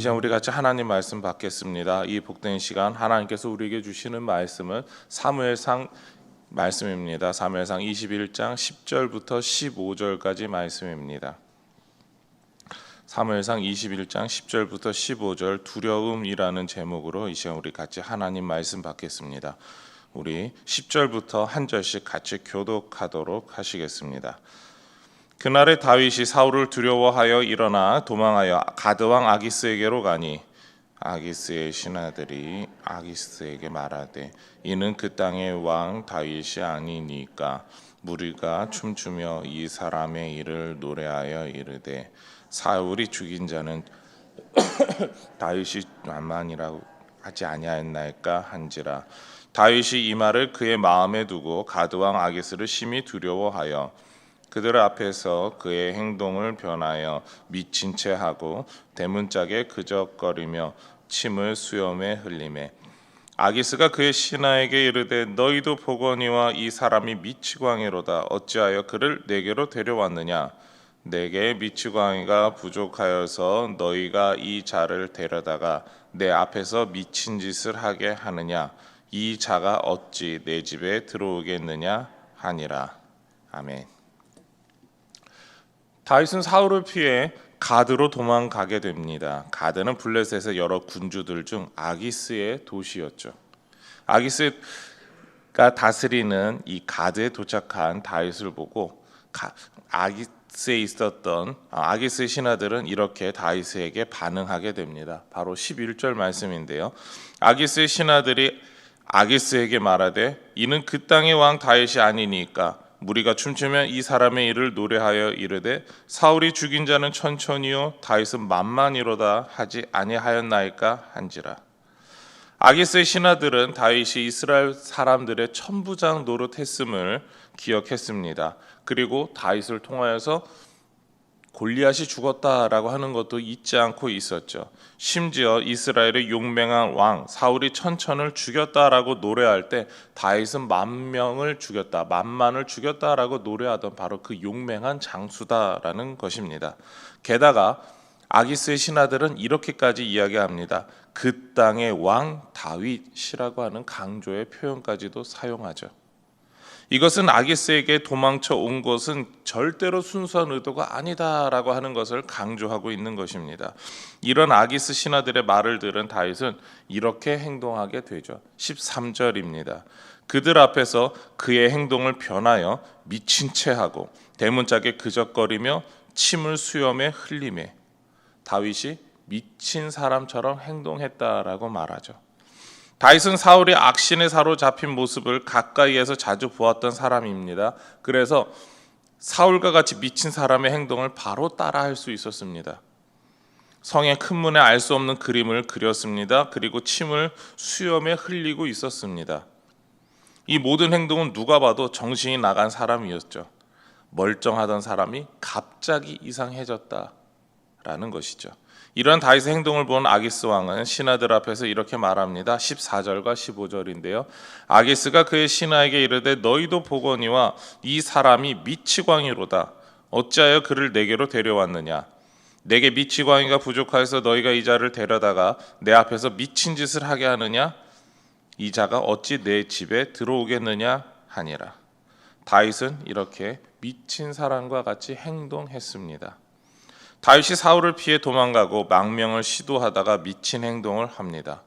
시간 우리 같이 하나님 말씀 받겠습니다. 이 복된 시간 하나님께서 우리에게 주시는 말씀은 사무엘상 말씀입니다. 사무엘상 21장 10절부터 15절까지 말씀입니다. 사무엘상 21장 10절부터 15절 두려움이라는 제목으로 이 시간 우리 같이 하나님 말씀 받겠습니다. 우리 10절부터 한 절씩 같이 교독하도록 하시겠습니다. 그날에 다윗이 사울을 두려워하여 일어나 도망하여 가드왕 아기스에게로 가니 아기스의 신하들이 아기스에게 말하되 이는 그 땅의 왕 다윗이 아니니까 무리가 춤추며 이 사람의 일을 노래하여 이르되 사울이 죽인 자는 다윗이 만만이라고 하지 아니하였나이까 한지라. 다윗이 이 말을 그의 마음에 두고 가드왕 아기스를 심히 두려워하여 그들 앞에서 그의 행동을 변하여 미친 채 하고 대문짝에 그적거리며 침을 수염에 흘리매 아기스가 그의 신하에게 이르되 너희도 보거니와 이 사람이 미치광이로다. 어찌하여 그를 내게로 데려왔느냐? 내게 미치광이가 부족하여서 너희가 이 자를 데려다가 내 앞에서 미친 짓을 하게 하느냐? 이 자가 어찌 내 집에 들어오겠느냐 하니라. 아멘. 다윗은 사울을 피해 가드로 도망가게 됩니다. 가드는 블레셋의 여러 군주들 중 아기스의 도시였죠. 아기스가 다스리는 이 가드에 도착한 다윗을 보고 아기스에 있었던 아기스의 신하들은 이렇게 다윗에게 반응하게 됩니다. 바로 11절 말씀인데요. 아기스의 신하들이 아기스에게 말하되 이는 그 땅의 왕 다윗이 아니니까 무리가 춤추면 이 사람의 일을 노래하여 이르되 사울이 죽인 자는 천천히요 다윗은 만만이로다 하지 아니하였나이까 한지라. 아기스의 신하들은 다윗이 이스라엘 사람들의 천부장 노릇했음을 기억했습니다. 그리고 다윗을 통하여서 골리앗이 죽었다라고 하는 것도 잊지 않고 있었죠. 심지어 이스라엘의 용맹한 왕 사울이 천천을 죽였다라고 노래할 때 다윗은 만명을 죽였다, 만만을 죽였다라고 노래하던 바로 그 용맹한 장수다라는 것입니다. 게다가 아기스의 신하들은 이렇게까지 이야기합니다. 그 땅의 왕 다윗이라고 하는 강조의 표현까지도 사용하죠. 이것은 아기스에게 도망쳐 온 것은 절대로 순수한 의도가 아니다라고 하는 것을 강조하고 있는 것입니다. 이런 아기스 신하들의 말을 들은 다윗은 이렇게 행동하게 되죠. 13절입니다. 그들 앞에서 그의 행동을 변하여 미친 채 하고 대문짝에 그적거리며 침을 수염에 흘리매 다윗이 미친 사람처럼 행동했다라고 말하죠. 다윗은 사울이 악신에 사로잡힌 모습을 가까이에서 자주 보았던 사람입니다. 그래서 사울과 같이 미친 사람의 행동을 바로 따라할 수 있었습니다. 성의 큰 문에 알 수 없는 그림을 그렸습니다. 그리고 침을 수염에 흘리고 있었습니다. 이 모든 행동은 누가 봐도 정신이 나간 사람이었죠. 멀쩡하던 사람이 갑자기 이상해졌다라는 것이죠. 이런 다윗의 행동을 본 아기스 왕은 신하들 앞에서 이렇게 말합니다. 14절과 15절인데요. 아기스가 그의 신하에게 이르되 너희도 보거니와 이 사람이 미치광이로다. 어찌하여 그를 내게로 데려왔느냐? 내게 미치광이가 부족하여서 너희가 이 자를 데려다가 내 앞에서 미친 짓을 하게 하느냐? 이 자가 어찌 내 집에 들어오겠느냐 하니라. 다윗은 이렇게 미친 사람과 같이 행동했습니다. 다윗이 사울을 피해 도망가고 망명을 시도하다가 미친 행동을 합니다.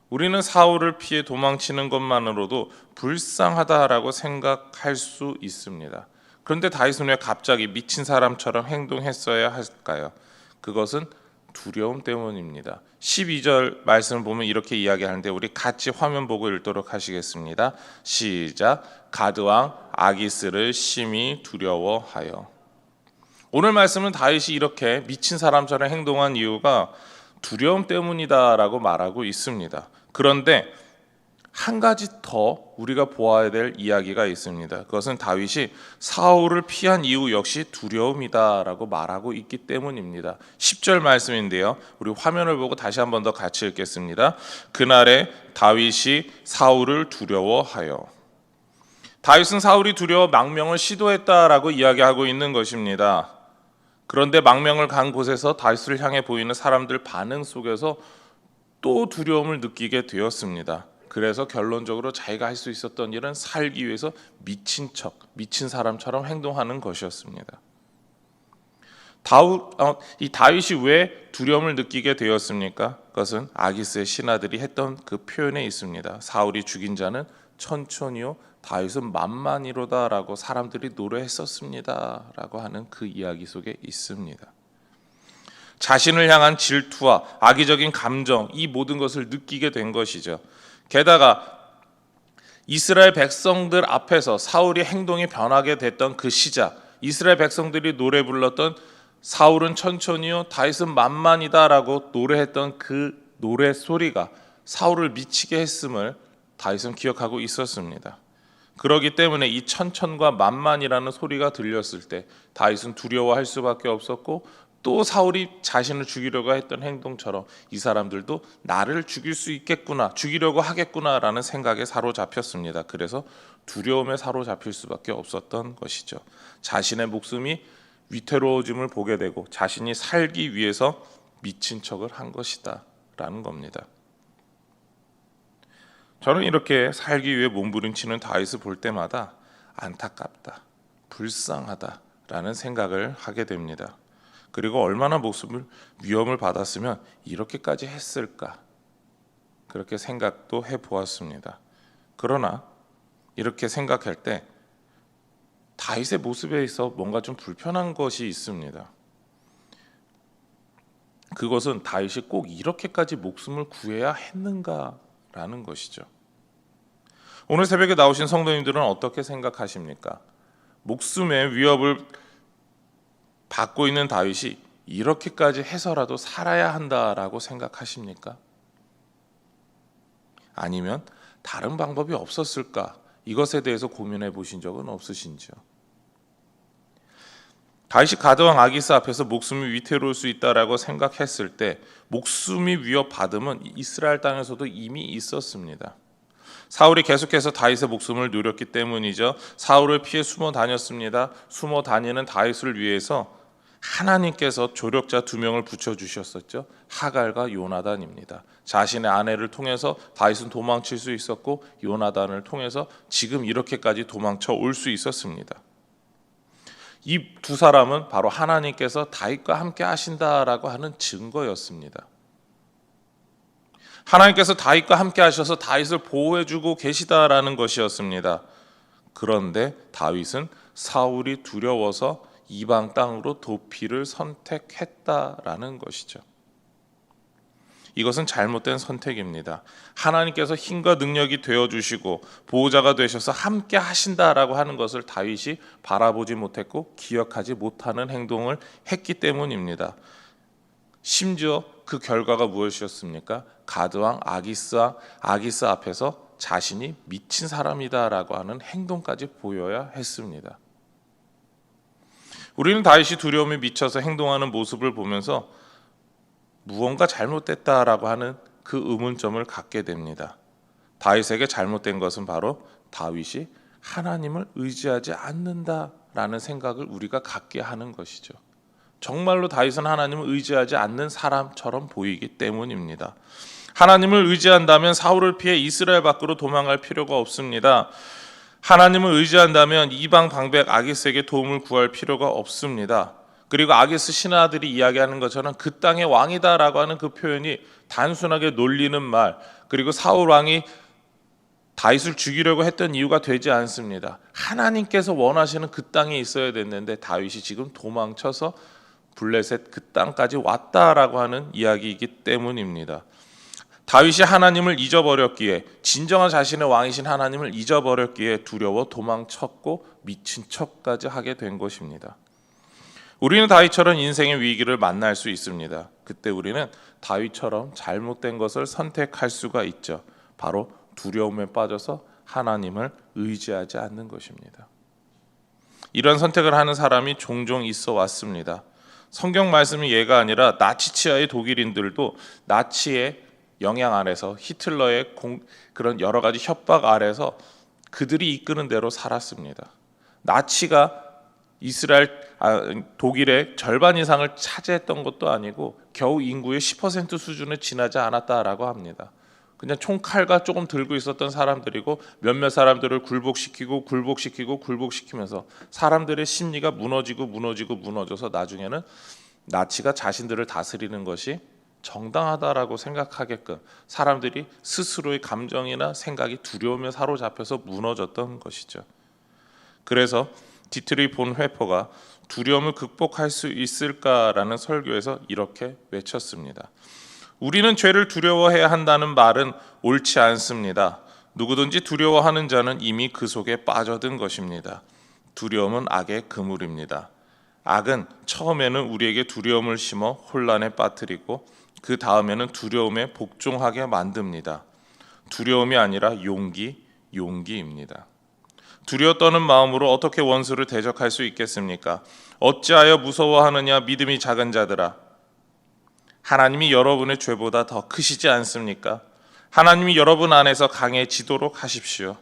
우리는 사울을 피해 도망치는 것만으로도 불쌍하다라고 생각할 수 있습니다. 그런데 다윗은 왜 갑자기 미친 사람처럼 행동했어야 할까요? 그것은 두려움 때문입니다. 12절 말씀을 보면 이렇게 이야기하는데 우리 같이 화면 보고 읽도록 하시겠습니다. 시작. 가드왕 아기스를 심히 두려워하여. 오늘 말씀은 다윗이 이렇게 미친 사람처럼 행동한 이유가 두려움 때문이다라고 말하고 있습니다. 그런데 한 가지 더 우리가 보아야 될 이야기가 있습니다. 그것은 다윗이 사울을 피한 이유 역시 두려움이다라고 말하고 있기 때문입니다. 10절 말씀인데요. 우리 화면을 보고 다시 한 번 더 같이 읽겠습니다. 그날에 다윗이 사울을 두려워하여. 다윗은 사울이 두려워 망명을 시도했다라고 이야기하고 있는 것입니다. 그런데 망명을 간 곳에서 다윗을 향해 보이는 사람들 반응 속에서 또 두려움을 느끼게 되었습니다. 그래서 결론적으로 자기가 할 수 있었던 일은 살기 위해서 미친 척, 미친 사람처럼 행동하는 것이었습니다. 이 다윗이 왜 두려움을 느끼게 되었습니까? 그것은 아기스의 신하들이 했던 그 표현에 있습니다. 사울이 죽인 자는 천천히요, 다윗은 만만이로다라고 사람들이 노래했었습니다라고 하는 그 이야기 속에 있습니다. 자신을 향한 질투와 악의적인 감정, 이 모든 것을 느끼게 된 것이죠. 게다가 이스라엘 백성들 앞에서 사울의 행동이 변하게 됐던 그 시작, 이스라엘 백성들이 노래 불렀던 사울은 천천히요, 다윗은 만만이다라고 노래했던 그 노래 소리가 사울을 미치게 했음을 다윗은 기억하고 있었습니다. 그렇기 때문에 이 천천과 만만이라는 소리가 들렸을 때 다윗은 두려워할 수밖에 없었고, 또 사울이 자신을 죽이려고 했던 행동처럼 이 사람들도 나를 죽일 수 있겠구나, 죽이려고 하겠구나라는 생각에 사로잡혔습니다. 그래서 두려움에 사로잡힐 수밖에 없었던 것이죠. 자신의 목숨이 위태로워짐을 보게 되고 자신이 살기 위해서 미친 척을 한 것이다 라는 겁니다. 저는 이렇게 살기 위해 몸부림치는 다윗을 볼 때마다 안타깝다, 불쌍하다라는 생각을 하게 됩니다. 그리고 얼마나 목숨을 위험을 받았으면 이렇게까지 했을까, 그렇게 생각도 해보았습니다. 그러나 이렇게 생각할 때 다윗의 모습에 있어 뭔가 좀 불편한 것이 있습니다. 그것은 다윗이 꼭 이렇게까지 목숨을 구해야 했는가라는 것이죠. 오늘 새벽에 나오신 성도님들은 어떻게 생각하십니까? 목숨의 위협을 받고 있는 다윗이 이렇게까지 해서라도 살아야 한다라고 생각하십니까? 아니면 다른 방법이 없었을까? 이것에 대해서 고민해 보신 적은 없으신지요? 다윗이 가드왕 아기스 앞에서 목숨이 위태로울 수 있다라고 생각했을 때 목숨이 위협받음은 이스라엘 땅에서도 이미 있었습니다. 사울이 계속해서 다윗의 목숨을 노렸기 때문이죠. 사울을 피해 숨어 다녔습니다. 숨어 다니는 다윗을 위해서 하나님께서 조력자 2명을 붙여주셨었죠. 하갈과 요나단입니다. 자신의 아내를 통해서 다윗은 도망칠 수 있었고, 요나단을 통해서 지금 이렇게까지 도망쳐 올 수 있었습니다. 이 두 사람은 바로 하나님께서 다윗과 함께 하신다라고 하는 증거였습니다. 하나님께서 다윗과 함께 하셔서 다윗을 보호해주고 계시다라는 것이었습니다. 그런데 다윗은 사울이 두려워서 이방 땅으로 도피를 선택했다라는 것이죠. 이것은 잘못된 선택입니다. 하나님께서 힘과 능력이 되어주시고 보호자가 되셔서 함께 하신다라고 하는 것을 다윗이 바라보지 못했고 기억하지 못하는 행동을 했기 때문입니다. 심지어 그 결과가 무엇이었습니까? 가드왕 아기스 앞에서 자신이 미친 사람이다라고 하는 행동까지 보여야 했습니다. 우리는 다윗이 두려움에 미쳐서 행동하는 모습을 보면서 무언가 잘못됐다라고 하는 그 의문점을 갖게 됩니다. 다윗에게 잘못된 것은 바로 다윗이 하나님을 의지하지 않는다라는 생각을 우리가 갖게 하는 것이죠. 정말로 다윗은 하나님을 의지하지 않는 사람처럼 보이기 때문입니다. 하나님을 의지한다면 사울을 피해 이스라엘 밖으로 도망갈 필요가 없습니다. 하나님을 의지한다면 이방 방백 아기스에게 도움을 구할 필요가 없습니다. 그리고 아기스 신하들이 이야기하는 것처럼 그 땅의 왕이다라고 하는 그 표현이 단순하게 놀리는 말, 그리고 사울 왕이 다윗을 죽이려고 했던 이유가 되지 않습니다. 하나님께서 원하시는 그 땅에 있어야 됐는데 다윗이 지금 도망쳐서 블레셋 그 땅까지 왔다라고 하는 이야기이기 때문입니다. 다윗이 하나님을 잊어버렸기에, 진정한 자신의 왕이신 하나님을 잊어버렸기에 두려워 도망쳤고 미친 척까지 하게 된 것입니다. 우리는 다윗처럼 인생의 위기를 만날 수 있습니다. 그때 우리는 다윗처럼 잘못된 것을 선택할 수가 있죠. 바로 두려움에 빠져서 하나님을 의지하지 않는 것입니다. 이런 선택을 하는 사람이 종종 있어 왔습니다. 성경 말씀이 예가 아니라 나치 치하의 독일인들도 나치의 영향 아래서, 히틀러의 그런 여러 가지 협박 아래서 그들이 이끄는 대로 살았습니다. 나치가 독일의 절반 이상을 차지했던 것도 아니고 겨우 인구의 10% 수준을 지나지 않았다라고 합니다. 그냥 총칼과 조금 들고 있었던 사람들이고 몇몇 사람들을 굴복시키면서 사람들의 심리가 무너져서 나중에는 나치가 자신들을 다스리는 것이 정당하다라고 생각하게끔 사람들이 스스로의 감정이나 생각이 두려움에 사로잡혀서 무너졌던 것이죠. 그래서 디트리 본 회퍼가 두려움을 극복할 수 있을까라는 설교에서 이렇게 외쳤습니다. 우리는 죄를 두려워해야 한다는 말은 옳지 않습니다. 누구든지 두려워하는 자는 이미 그 속에 빠져든 것입니다. 두려움은 악의 그물입니다. 악은 처음에는 우리에게 두려움을 심어 혼란에 빠뜨리고 그 다음에는 두려움에 복종하게 만듭니다. 두려움이 아니라 용기입니다. 두려워 떠는 마음으로 어떻게 원수를 대적할 수 있겠습니까? 어찌하여 무서워하느냐 믿음이 작은 자들아. 하나님이 여러분의 죄보다 더 크시지 않습니까? 하나님이 여러분 안에서 강해지도록 하십시오.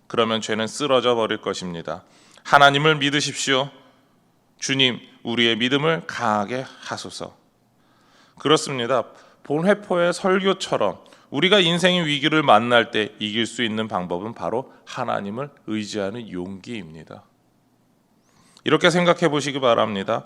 그러면 죄는 쓰러져 버릴 것입니다. 하나님을 믿으십시오. 주님, 우리의 믿음을 강하게 하소서. 그렇습니다. 본회포의 설교처럼 우리가 인생의 위기를 만날 때 이길 수 있는 방법은 바로 하나님을 의지하는 용기입니다. 이렇게 생각해 보시기 바랍니다.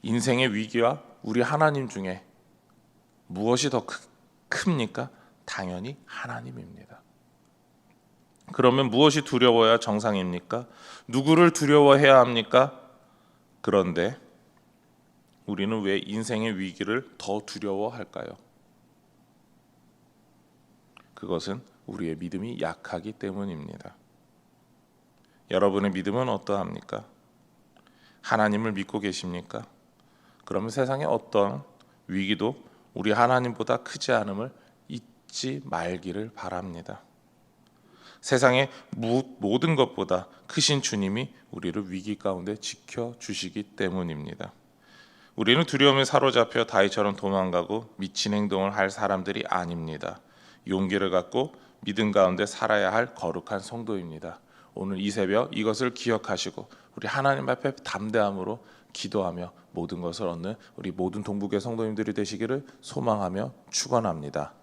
인생의 위기와 우리 하나님 중에 무엇이 더 큽니까? 당연히 하나님입니다. 그러면 무엇이 두려워야 정상입니까? 누구를 두려워해야 합니까? 그런데 우리는 왜 인생의 위기를 더 두려워할까요? 그것은 우리의 믿음이 약하기 때문입니다. 여러분의 믿음은 어떠합니까? 하나님을 믿고 계십니까? 그러면 세상의 어떤 위기도 우리 하나님보다 크지 않음을 잊지 말기를 바랍니다. 세상의 모든 것보다 크신 주님이 우리를 위기 가운데 지켜주시기 때문입니다. 우리는 두려움에 사로잡혀 다윗처럼 도망가고 미친 행동을 할 사람들이 아닙니다. 용기를 갖고 믿음 가운데 살아야 할 거룩한 성도입니다. 오늘 이 새벽 이것을 기억하시고 우리 하나님 앞에 담대함으로 기도하며 모든 것을 얻는 우리 모든 동북의 성도님들이 되시기를 소망하며 축원합니다.